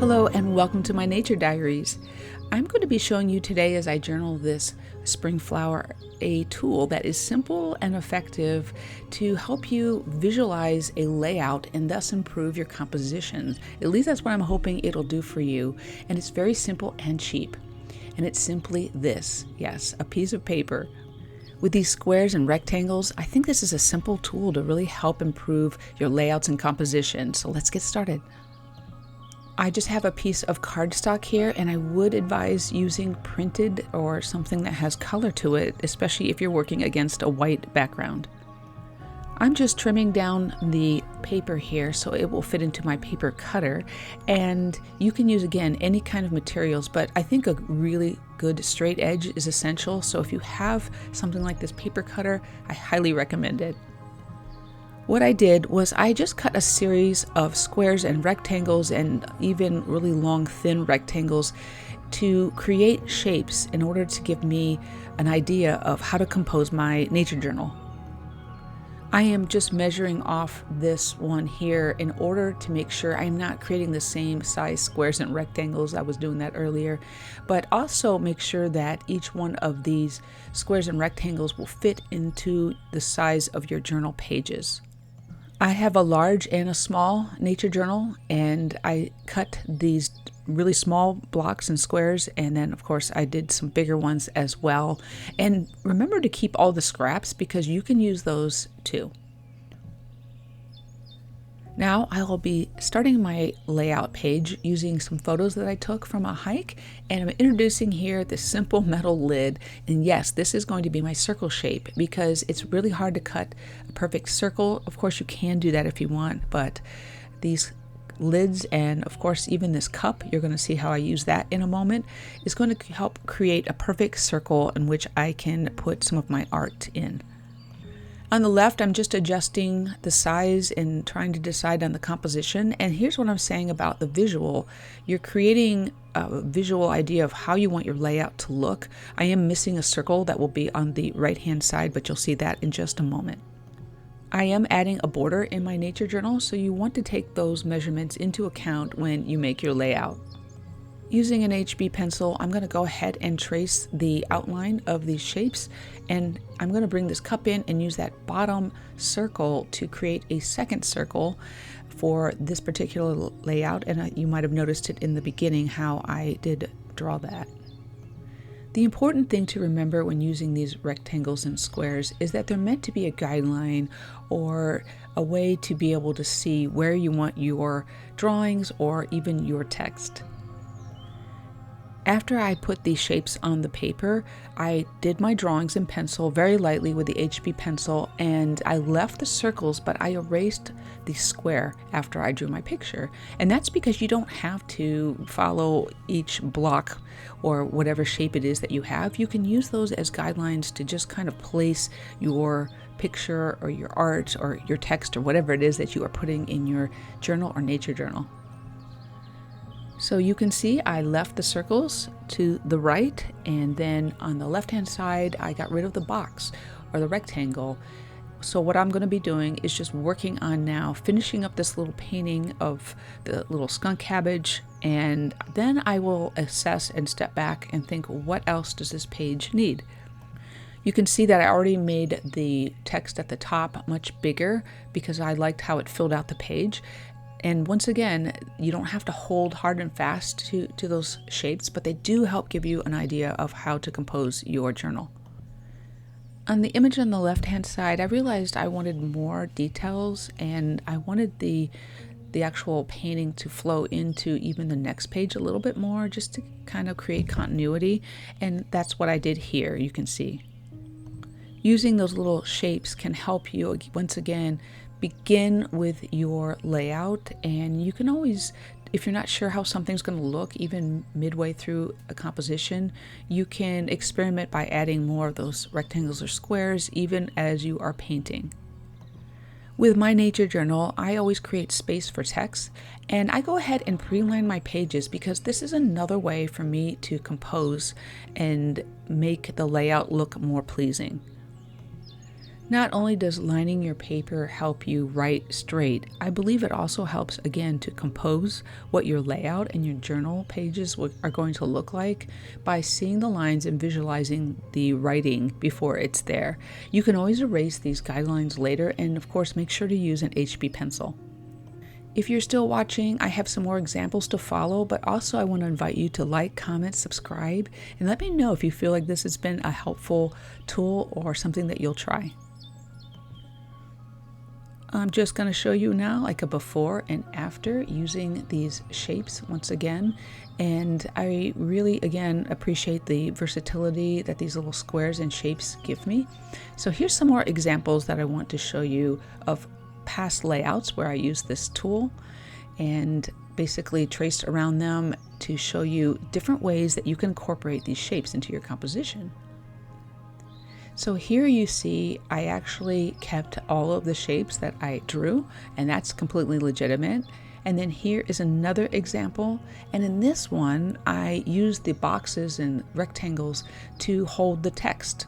Hello and welcome to my nature diaries. I'm going to be showing you today as I journal this spring flower a tool that is simple and effective to help you visualize a layout and thus improve your composition. At least that's what I'm hoping it'll do for you. And it's very simple and cheap. And it's simply this, yes, a piece of paper. With these squares and rectangles, I think this is a simple tool to really help improve your layouts and composition. So let's get started. I just have a piece of cardstock here, and I would advise using printed or something that has color to it, especially if you're working against a white background. I'm just trimming down the paper here so it will fit into my paper cutter, and you can use, again, any kind of materials, but I think a really good straight edge is essential, so if you have something like this paper cutter, I highly recommend it. What I did was I just cut a series of squares and rectangles and even really long, thin rectangles to create shapes in order to give me an idea of how to compose my nature journal. I am just measuring off this one here in order to make sure I'm not creating the same size squares and rectangles. I was doing that earlier, but also make sure that each one of these squares and rectangles will fit into the size of your journal pages. I have a large and a small nature journal, and I cut these really small blocks and squares, and then of course I did some bigger ones as well. And remember to keep all the scraps because you can use those too. Now I will be starting my layout page using some photos that I took from a hike, and I'm introducing here this simple metal lid. And yes, this is going to be my circle shape because it's really hard to cut a perfect circle. Of course you can do that if you want, but these lids and of course even this cup, you're going to see how I use that in a moment, is going to help create a perfect circle in which I can put some of my art in. On the left, I'm just adjusting the size and trying to decide on the composition. And here's what I'm saying about the visual. You're creating a visual idea of how you want your layout to look. I am missing a circle that will be on the right-hand side, but you'll see that in just a moment. I am adding a border in my nature journal, so you want to take those measurements into account when you make your layout. Using an HB pencil, I'm going to go ahead and trace the outline of these shapes, and I'm going to bring this cup in and use that bottom circle to create a second circle for this particular layout, and you might have noticed it in the beginning how I did draw that. The important thing to remember when using these rectangles and squares is that they're meant to be a guideline or a way to be able to see where you want your drawings or even your text. After I put these shapes on the paper, I did my drawings in pencil very lightly with the HB pencil, and I left the circles, but I erased the square after I drew my picture. And that's because you don't have to follow each block or whatever shape it is that you have. You can use those as guidelines to just kind of place your picture or your art or your text or whatever it is that you are putting in your journal or nature journal. So you can see I left the circles to the right, and then on the left-hand side, I got rid of the box or the rectangle. So what I'm going to be doing is just working on now finishing up this little painting of the little skunk cabbage, and then I will assess and step back and think, what else does this page need? You can see that I already made the text at the top much bigger because I liked how it filled out the page. And once again, you don't have to hold hard and fast to those shapes, but they do help give you an idea of how to compose your journal. On the image on the left-hand side, I realized I wanted more details, and I wanted the actual painting to flow into even the next page a little bit more, just to kind of create continuity. And that's what I did here, you can see. Using those little shapes can help you, once again, begin with your layout, and you can always, if you're not sure how something's going to look even midway through a composition, you can experiment by adding more of those rectangles or squares even as you are painting. With my nature journal, I always create space for text, and I go ahead and pre-line my pages because this is another way for me to compose and make the layout look more pleasing. Not only does lining your paper help you write straight, I believe it also helps, again, to compose what your layout and your journal pages are going to look like by seeing the lines and visualizing the writing before it's there. You can always erase these guidelines later, and of course, make sure to use an HB pencil. If you're still watching, I have some more examples to follow, but also I want to invite you to like, comment, subscribe, and let me know if you feel like this has been a helpful tool or something that you'll try. I'm just going to show you now like a before and after using these shapes once again. And I really, again, appreciate the versatility that these little squares and shapes give me. So here's some more examples that I want to show you of past layouts where I use this tool and basically traced around them to show you different ways that you can incorporate these shapes into your composition. So here you see I actually kept all of the shapes that I drew, and that's completely legitimate. And then here is another example, and in this one I used the boxes and rectangles to hold the text.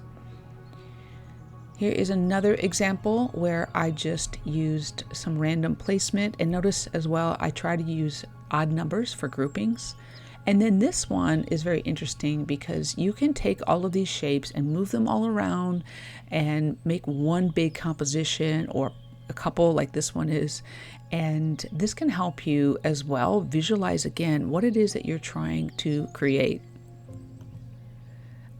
Here is another example where I just used some random placement, and notice as well I try to use odd numbers for groupings. And then this one is very interesting because you can take all of these shapes and move them all around and make one big composition or a couple like this one is. And this can help you as well visualize again what it is that you're trying to create.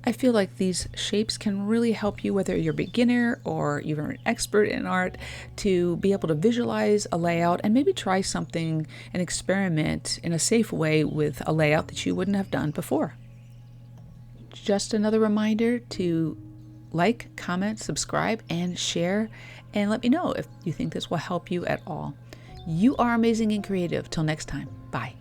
I feel like these shapes can really help you, whether you're a beginner or you're an expert in art, to be able to visualize a layout and maybe try something and experiment in a safe way with a layout that you wouldn't have done before. Just another reminder to like, comment, subscribe, and share, and let me know if you think this will help you at all. You are amazing and creative. Till next time, bye.